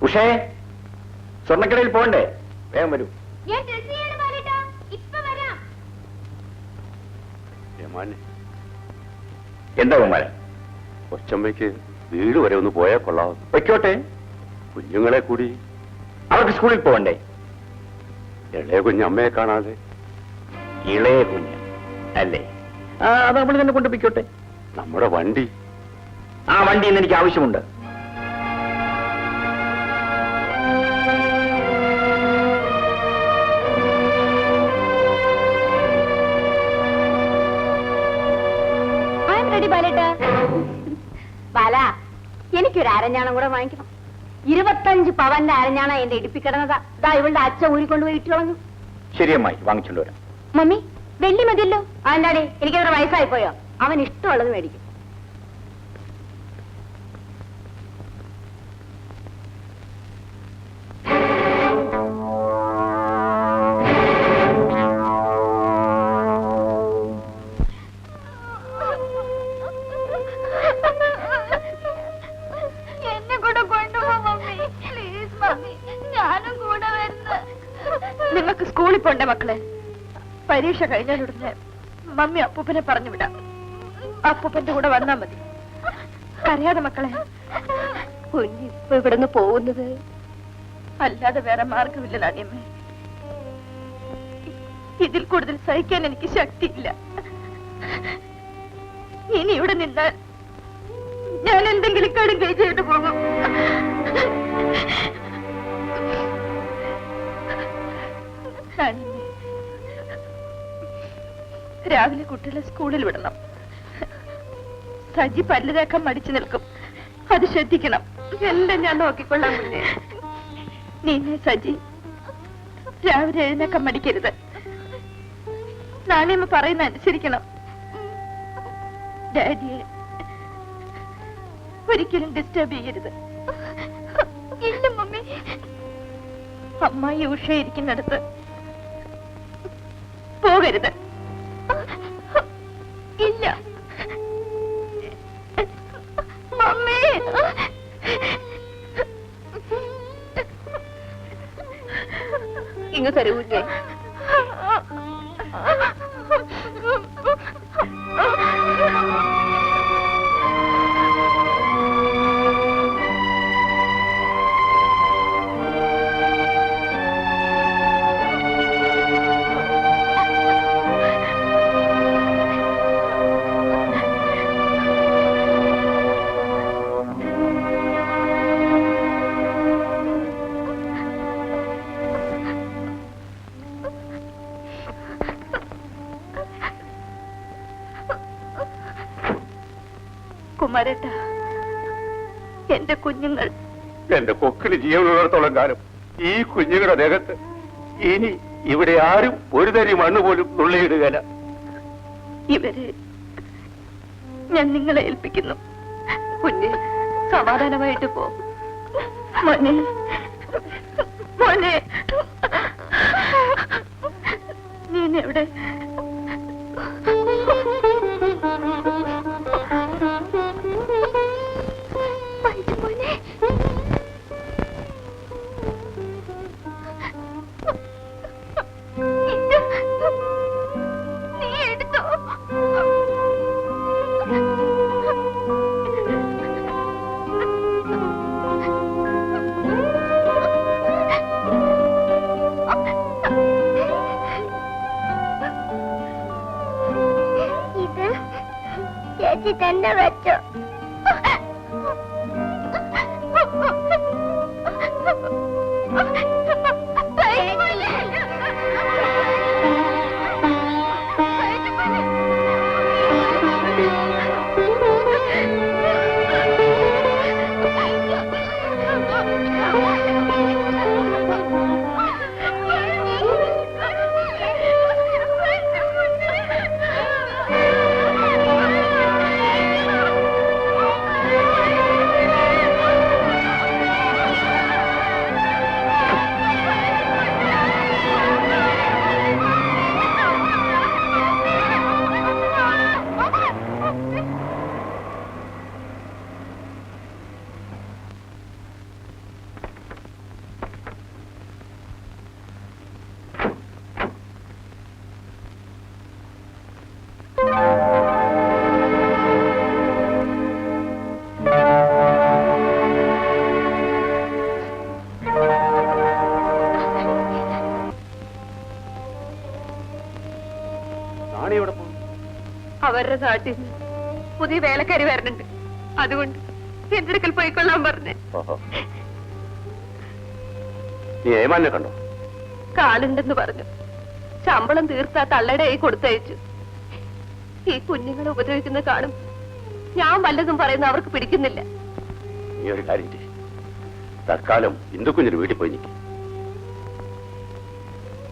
ഉഷേ, സ്വർണ്ണക്കടയിൽ പോകണ്ടേ? വേഗം വരൂ. എന്താ കുമാരൻ? കൊച്ചമ്മയ്ക്ക് വീട് വരെ ഒന്ന് പോയാൽ കൊള്ളാവും. വയ്ക്കോട്ടെ, കുഞ്ഞുങ്ങളെ കൂടി. അവർക്ക് സ്കൂളിൽ പോകണ്ടേ? ഇളയ കുഞ്ഞ് അമ്മയെ കാണാതെ. ഇളയ കുഞ്ഞ് അല്ലേ? അത് നമ്മൾ തന്നെ കൊണ്ടുപോയിക്കോട്ടെ. നമ്മുടെ വണ്ടി, ആ വണ്ടി ഇന്ന് എനിക്ക് ആവശ്യമുണ്ട്. ബാല, എനിക്കൊരു അരഞ്ഞാണം കൂടെ വാങ്ങിക്കണം. 25 പവന്റെ അരഞ്ഞാണ എന്റെ ഇടിപ്പിക്കിടന്നതാ. ഇതാ ഇവളുടെ അച്ഛൻ ഊരിക്കൊണ്ടുപോയി ഇട്ടു കളഞ്ഞു. ശരിയമ്മായി, വാങ്ങിച്ചോണ്ട് വരാം. മമ്മി, വെള്ളി മതിയല്ലോ. അതെന്താടി, എനിക്കത്ര വയസ്സായി പോയോ? അവൻ ഇഷ്ടമുള്ളത് മേടിക്കും. നിങ്ങൾക്ക് സ്കൂളിൽ പോണ്ടേ മക്കളെ? പരീക്ഷ കഴിഞ്ഞാലുടനെ മമ്മി അപ്പൂപ്പനെ പറഞ്ഞു വിടാം. അപ്പൂപ്പന്റെ കൂടെ വന്നാ മതി. അറിയാതെ മക്കളെ. കുഞ്ഞിപ്പോ ഇവിടുന്ന് പോകുന്നത് അല്ലാതെ വേറെ മാർഗമില്ല നാണിയമ്മേ. ഇതിൽ കൂടുതൽ സഹിക്കാൻ എനിക്ക് ശക്തിയില്ല. ഇനി ഇവിടെ നിന്നാൽ ഞാൻ എന്തെങ്കിലും കടുകൈ ചെയ്തു പോകും. രാവിലെ കുട്ടികളെ സ്കൂളിൽ വിടണം. സജി പല്ല് തേക്കാൻ മടിച്ചു നിൽക്കും. അത് ശ്രദ്ധിക്കണം. എല്ലാം ഞാൻ നോക്കിക്കൊള്ളാം. മുന്നേ നീനെ സജി രാവിലെ എഴുന്നേക്കാൻ മടിക്കരുത്. നാണിയമ്മ പറയുന്ന അനുസരിക്കണം. ഡാഡിയെ ഒരിക്കലും ഡിസ്റ്റർബ് ചെയ്യരുത്. ഇല്ല മമ്മി. അമ്മായി ഉഷയിരിക്കുന്നിടത്ത് പോകരുത്. ഇല്ല മമ്മി. ഇങ്ങ് തരൂല്ലേ? കുമാരേട്ട, എന്റെ കുഞ്ഞുങ്ങൾ എന്റെ കൊക്കിന് ജീവനുള്ളിടത്തോളം കാലം ഈ കുഞ്ഞുങ്ങളുടെ ദേഹത്ത് ഇനി ഇവിടെ ആരും ഒരു തരി മണ്ണ് പോലും നുള്ളിയിടുകയില്ല. ഇവരെ ഞാൻ നിങ്ങളെ ഏൽപ്പിക്കുന്നു. കുഞ്ഞ് സമാധാനമായിട്ട് പോ. മോനെ, മോനെ, നീനെവിടെ? ചേച്ചി തന്നെ വെച്ചോ. അവരുടെ നാട്ടിൽ നിന്ന് പുതിയ വേലക്കാരി വരണുണ്ട്. അതുകൊണ്ട് എന്റെ അടുക്കൽ പോയിക്കൊള്ളാൻ പറഞ്ഞേ. നീ ഏമാനെ കണ്ടോ? കാലുണ്ടെന്ന് പറഞ്ഞു. ശമ്പളം തീർത്താ തള്ളയുടെ കൈ കൊടുത്തയച്ചു. ഈ കുഞ്ഞുങ്ങളെ ഉപദ്രവിക്കുന്ന കാണും ഞാൻ വല്ലതും പറയുന്ന അവർക്ക് പിടിക്കുന്നില്ല. നീ ഒരു കാര്യം ചെയ്യ്. തൽക്കാലം ഇന്ദുക്കുഞ്ഞിന് വീട്ടിൽ പോയി നിൽക്കും.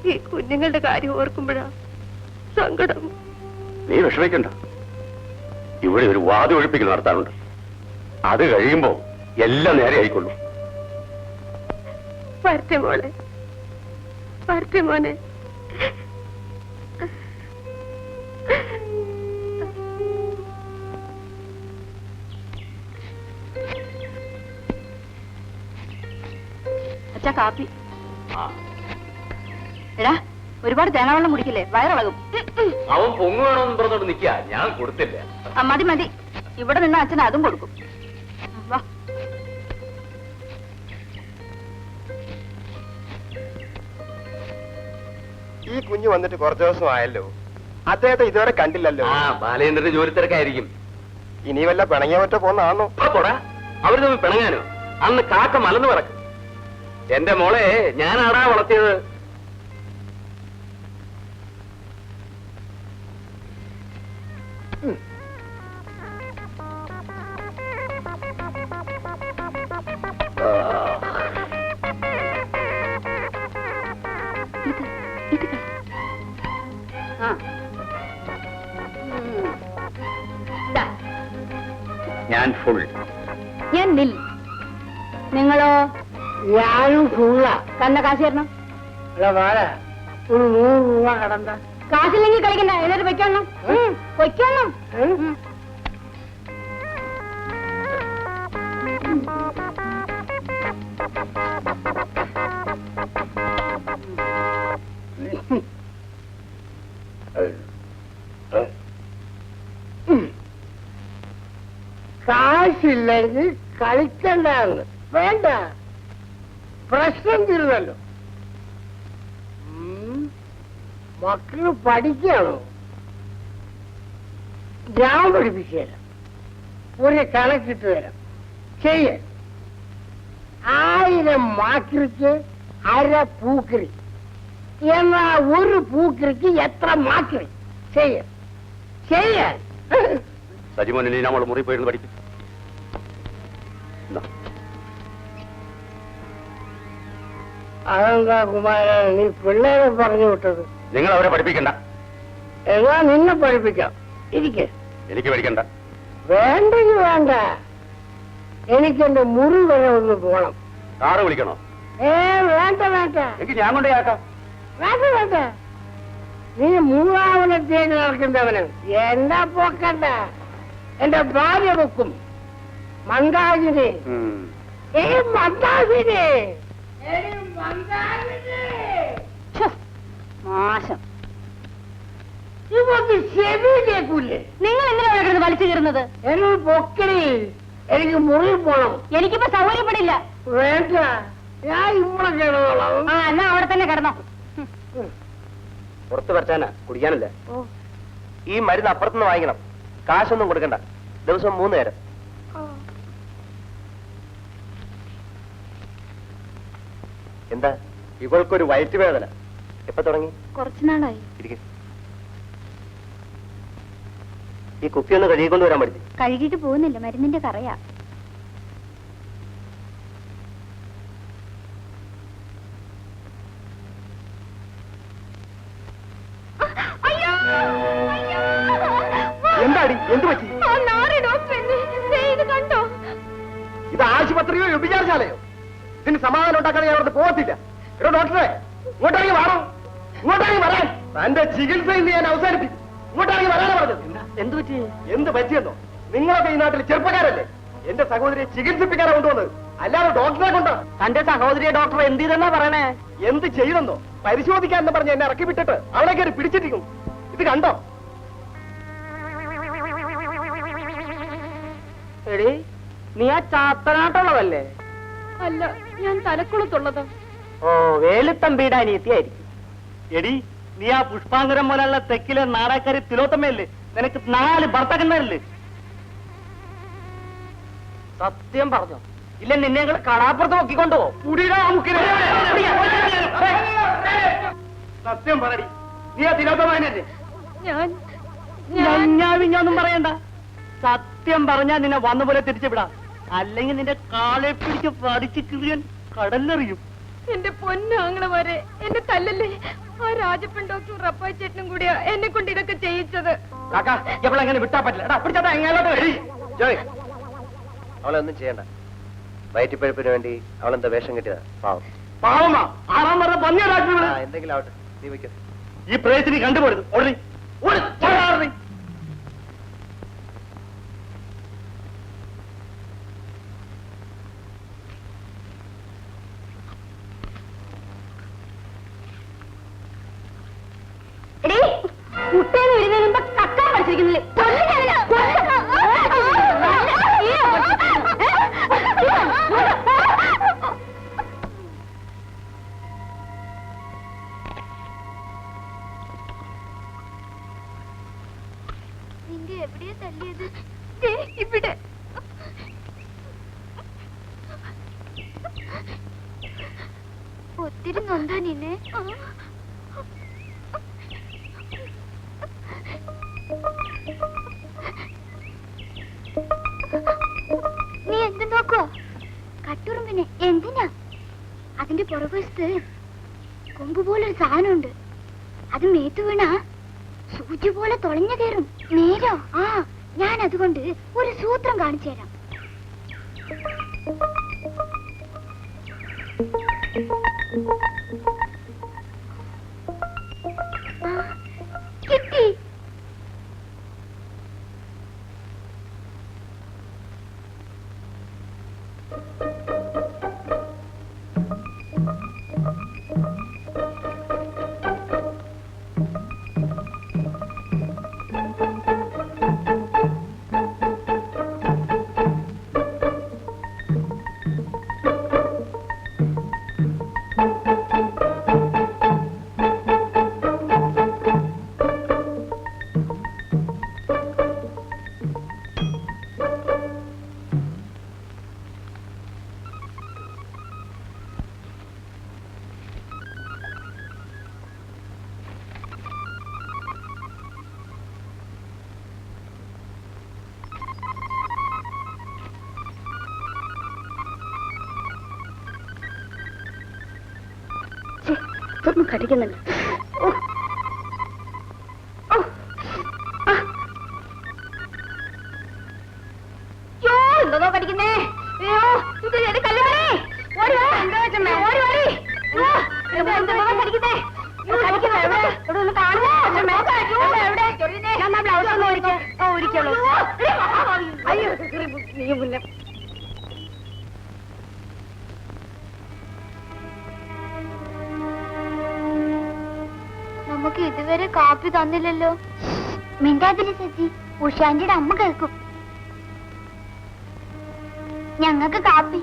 ഈ കുഞ്ഞുങ്ങളുടെ കാര്യം ഓർക്കുമ്പോഴാ സങ്കടം. നീ വിഷമിക്കണ്ട. ഇവിടെ ഒരു വാതി ഒഴിപ്പിക്കൽ നടത്താറുണ്ട്. അത് കഴിയുമ്പോ എല്ലാം നേരെ ആയിക്കൊള്ളൂ. വരട്ടെ മോളെ, വരട്ടെ മോനെ. അച്ഛാ കാപ്പി. എടാ ഒരുപാട് തേങ്ങാവെള്ളം കുടിക്കില്ലേ, വയറിളകും. അവൻ പൊങ്ങു വേണമെന്ന് പറഞ്ഞോണ്ട് നിൽക്കാ, ഞാൻ കൊടുത്തില്ല. മതി മതി, ഇവിടെ നിന്ന് അച്ഛൻ അതും കൊടുക്കും. വാ. ഈ കുഞ്ഞു വന്നിട്ട് കുറച്ചു ദിവസം ആയല്ലോ. അദ്ദേഹത്തെ ഇതുവരെ കണ്ടില്ലല്ലോ. ആ ബാലേന്ദ്രന്റെ ജോലി തിരക്കായിരിക്കും. ഇനി വല്ല പിണങ്ങിയ മറ്റോ പോന്നാണോ? പോടാ, അവര് തമ്മിൽ പിണങ്ങാനോ? അന്ന് കാക്ക മലന്ന് പറക്കും. എന്റെ മോളെ ഞാനാടാ വളർത്തിയത്. ഞാൻ ഫുൾ. ഞാൻ നിൽ. നിങ്ങളോ? ഞാനും ഫുള്ള. കന്ന കാശ് തരണം. ഒരു 100 രൂപ കടണ്ട. കാശില്ലെങ്കിൽ കളിക്കണ്ട, എന്നിട്ട് വെക്കണം വെക്കണം. കാശില്ലെങ്കിൽ കളിക്കണ്ടെന്ന് വേണ്ട. പ്രശ്നം തീർന്നല്ലോ. മക്കള് പഠിക്കണോ? ഞാൻ പഠിപ്പിച്ചു തരാം. ഒരു കണക്കിട്ട് തരാം. ചെയ്യ. 1000 മാക്രിക്ക് അര പൂക്കറി. എന്നാ ഒരു പൂക്കറിക്ക് എത്ര മാക്രി? ചെയ്യാൻ സജിമോനെ നമ്മൾ മുറി പോയിരുന്നു പഠിക്കും. അതെന്താ കുമാരൻ നീ പിള്ളേരെ പറഞ്ഞു വിട്ടത്? നിങ്ങൾ അവരെ പഠിപ്പിക്കണ്ട. എന്നാ നിന്നെ പഠിപ്പിക്കാം. ഇരിക്കെ. എനിക്ക് പഠിക്കണ്ട. വേണ്ടെങ്കിൽ വേണ്ട. എനിക്കെന്റെ മുറി വരെ ഒന്ന് പോണം. കാറ് വിളിക്കണോ? വേണ്ട വേണ്ട. എനിക്ക് ഞാൻ കൊണ്ടേയാക്കാം. വേണ്ട വേണ്ട. നീ 3-ാമത്തേക്ക് നടക്കുന്നവന് എന്നെ പോക്കണ്ട. എന്റെ ഭാര്യ വെക്കും. മന്ദാകിനി. മന്ദാകിനി. മോശം. ഇവർക്ക് ചെവി കേൾക്കൂലേ? നിങ്ങൾ എന്തിനാണ് വലിച്ചു കയറുന്നത്? എന്നോട് പൊക്കണി. എനിക്ക് മുറി പോണം. എനിക്കിപ്പോ സൗകര്യപ്പെടില്ല. വേണ്ട, ഞാൻ ഇവിടെ കിടന്നോളാം. എന്നാ അവിടെ തന്നെ കിടന്നോ. പുറത്ത് വരച്ചാനാ, കുടിക്കാനല്ല. ഈ മരുന്ന് അപ്പുറത്തുനിന്ന് വാങ്ങിക്കണം. കാശൊന്നും കൊടുക്കണ്ട. ദിവസം 3 നേരം. എന്താ? ഇവൾക്കൊരു വയറ്റുവേദന. എപ്പോ തുടങ്ങി? കുറച്ചുനാളായി. ഈ കുപ്പി ഒന്ന് കഴുകിക്കൊണ്ട് വരാൻ പഠിച്ചു. കഴുകിയിട്ട് പോകുന്നില്ല, മരുന്നിന്റെ കറയാ. എന്താടി? എന്ത് പറ്റി? കണ്ടോ? ഇത് ആശുപത്രിയോ വിചാരിച്ചാലയോ? ഇതിന് സമാധാനം ഉണ്ടാക്കാൻ ഞാൻ അവിടെ പോകത്തില്ല. എടോ ഡോക്ടറെ, ഇങ്ങോട്ടിറങ്ങി വാണം. ഇങ്ങോട്ടിറങ്ങി വരാൻ. തന്റെ ചികിത്സയിൽ ഞാൻ അവസാനിപ്പിക്കും. ഇങ്ങോട്ടിറങ്ങി വരാനാ പറഞ്ഞത്. എന്ത് പറ്റി? എന്ത് പറ്റിയെന്നോ? നിങ്ങളൊക്കെ ഈ നാട്ടിൽ ചെറുപ്പക്കാരല്ലേ? എന്റെ സഹോദരിയെ ചികിത്സിപ്പിക്കാനാ കൊണ്ടുവന്നത്, അല്ലാതെ ഡോക്ടറെ കൊണ്ടോ? തന്റെ സഹോദരിയെ ഡോക്ടർ എന്ത് ചെയ്തെന്നാ പറയണേ? എന്ത് ചെയ്തെന്നോ? പരിശോധിക്കാന്ന് പറഞ്ഞ് എന്നെ ഇറക്കി വിട്ടിട്ട് അവളെ കയറി പിടിച്ചിരിക്കും. ഇത് കണ്ടോ? എടി, നീ ആ ചാത്തനാട്ടുള്ളതല്ലേ? അല്ല, ഞാൻ തലക്കുളത്തുള്ളതോ. ഓ, വേലുത്തമ്പിയുടെ അനിയത്തിയായിരിക്കും. എടി, നീ ആ പുഷ്പാങ്കരം പോലുള്ള തെക്കിലെ നാടാക്കാരി തിലോത്തമ്മയല്ലേ? നിനക്ക് 4 ഭർത്താക്കന്മാരല്ലേ? സത്യം പറഞ്ഞോ? ഇല്ല നിന്നെ ഞങ്ങൾ കടാപ്പുറത്ത് നോക്കിക്കൊണ്ടോ? സത്യം പറടി, നീ ആ തിലോത്തമാനല്ലേ? ഞാനൊന്നും പറയണ്ട. സത്യം പറഞ്ഞാ നിന്നെ വന്ന പോലെ തിരിച്ചു വിടാം, അല്ലെങ്കിൽ നിന്റെ കാലെ പിടിച്ച് പറിച്ച് കിഴിയാൻ കടലെറിയും. എന്റെ പൊന്നാങ്ങളമാരെ, എന്നെ തല്ലല്ലേ. ആ രാജപ്പൻ ഡോക്ടറും റപ്പായി ചേട്ടനും കൂടിയാ എന്നെ കൊണ്ട് ഇതൊക്കെ ചെയ്യിച്ചത്. എപ്പോഴെങ്ങനെ വിട്ടാ പറ്റില്ല. പിടിച്ചാ എങ്ങോട്ട് വഴി. അവളെ ഒന്നും ചെയ്യണ്ട. വയറ്റിപ്പഴുപ്പിന് വേണ്ടി അവളെന്താ വേഷം കെട്ടിയതാ? പാവം. പാവമാ, ആറാം പറഞ്ഞ പന്നിയ ഡോക്ടർ. എന്തെങ്കിലും ആവട്ടെ, നീ വയ്ക്കും. ഈ പ്രേസിന് കണ്ടുപോരുത്. ഓടി ഓടി. മുട്ടേന്ന് വരുന്നതിന് മുമ്പ് കക്കാൻ പഠിച്ചിരിക്കുന്നില്ലേ? നിന്റെ എവിടെയാ തല്ലിയത്? ഇവിടെ. ഒത്തിരി നൊന്താ നിന്നെ? നീ എന്ത് നോക്കോ? കട്ടുറുമ്പിനെ എന്തിനാ? അതിന്റെ പുറകുവശത്ത് കൊമ്പ് പോലൊരു സാധനമുണ്ട്. അത് മേത്തു വീണാ സൂചി പോലെ തുളഞ്ഞു കയറും. നേരോ? ആ, ഞാൻ അതുകൊണ്ട് ഒരു സൂത്രം കാണിച്ചു തരാം. കിട്ടി. കടിക്കുന്നുണ്ട്. എന്തോ കടിക്കുന്നേ? നമുക്ക് ഇതുവരെ കാപ്പി തന്നില്ലല്ലോ. മിണ്ടാതിരി സജി, ഉഷാന്റെ അമ്മ കേൾക്കും. ഞങ്ങൾക്ക് കാപ്പി.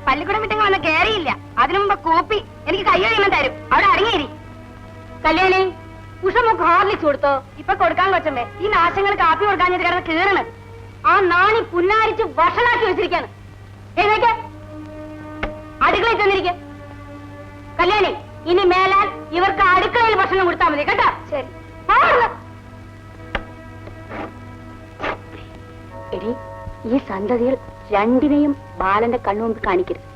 പള്ളിക്കൂടം വിട്ടങ്ങ് വന്ന് കേറിയില്ല, അതിനു മുമ്പ് കോപ്പി എനിക്ക് കയ്യൊഴിയുമ്പോൾ തരും. അവിടെ അടങ്ങിയേരി. കല്യാണി, ഉഷമൊക്കെ ഹോർലിക്സ് കൊടുത്തോ? ഇപ്പൊ കൊടുക്കാൻ കൊച്ചമ്മേ. ഈ നാശങ്ങൾ കാപ്പി കൊടുക്കാഞ്ഞത് കാരണം കീറണ്. ആ നാണി പുന്നാരിച്ച് വഷളാക്കി വെച്ചിരിക്കാണ്. എഴുന്നേക്ക്, അടുക്കളയിൽ ചെന്നിരിക്ക. കല്യാണി, ഇനി മേലാൽ ഇവർക്ക് അടുക്കളയിൽ ഭക്ഷണം കൊടുത്താൽ മതി കേട്ടോ. ശരി. എടി, ഈ സന്തതിയിൽ രണ്ടിനെയും ബാലന്റെ കണ്ണുമുമ്പ് കാണിക്കരുത്.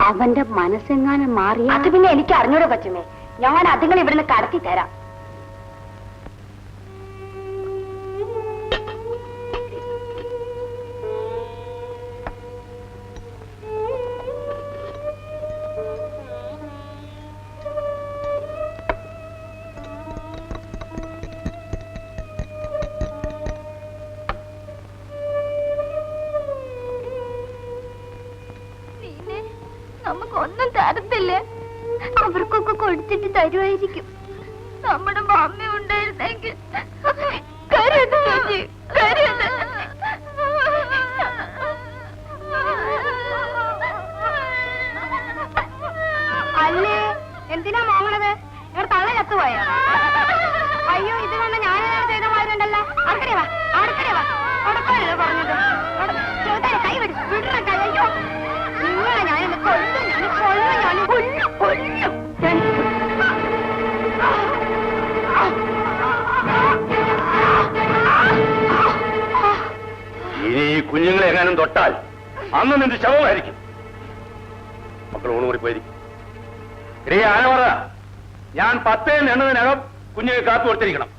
അവന്റെ മനസ്സെങ്ങാനും മാറിയ അത് പിന്നെ എനിക്ക് അറിഞ്ഞൂടെ പറ്റുമേ. ഞാൻ അതുങ്ങൾ ഇവിടുന്ന് കടത്തി തരാം. നമുക്കൊന്നും തരത്തില്ലേ? അവർക്കൊക്കെ കൊടുത്തിട്ട് തരുമായിരിക്കും. നമ്മുടെ മമ്മി ഉണ്ടായിരുന്നെങ്കിൽ. അല്ലേ, എന്തിനാ മോങ്ങണത്? ഇവിടെ തള്ള ചത്തുപോയ? അയ്യോ, ഇത് കണ്ട ഞാൻ ചെയ്ത മാതിരി ഉണ്ടല്ലോ. ഇവിടെ വാ. കൊടുക്കാനല്ലേ പറഞ്ഞത്? ചെറുതായി കൈ വിട്. വിടണ കൈ. അയ്യോ. നിങ്ങളെ ഞാനൊന്ന് കൊല്ലും. കൊല്ലും. ഇനി ഈ കുഞ്ഞുങ്ങളെ എങ്ങാനും തൊട്ടാൽ അന്ന് നിന്റെ ശവമായിരിക്കും. മക്കൾ ഊണുകൂടി പോയിരിക്കും. ഇടേ ആന പറ, ഞാൻ 10 എണ്ണതിനകം കുഞ്ഞുങ്ങൾ കാത്തു കൊടുത്തിരിക്കണം.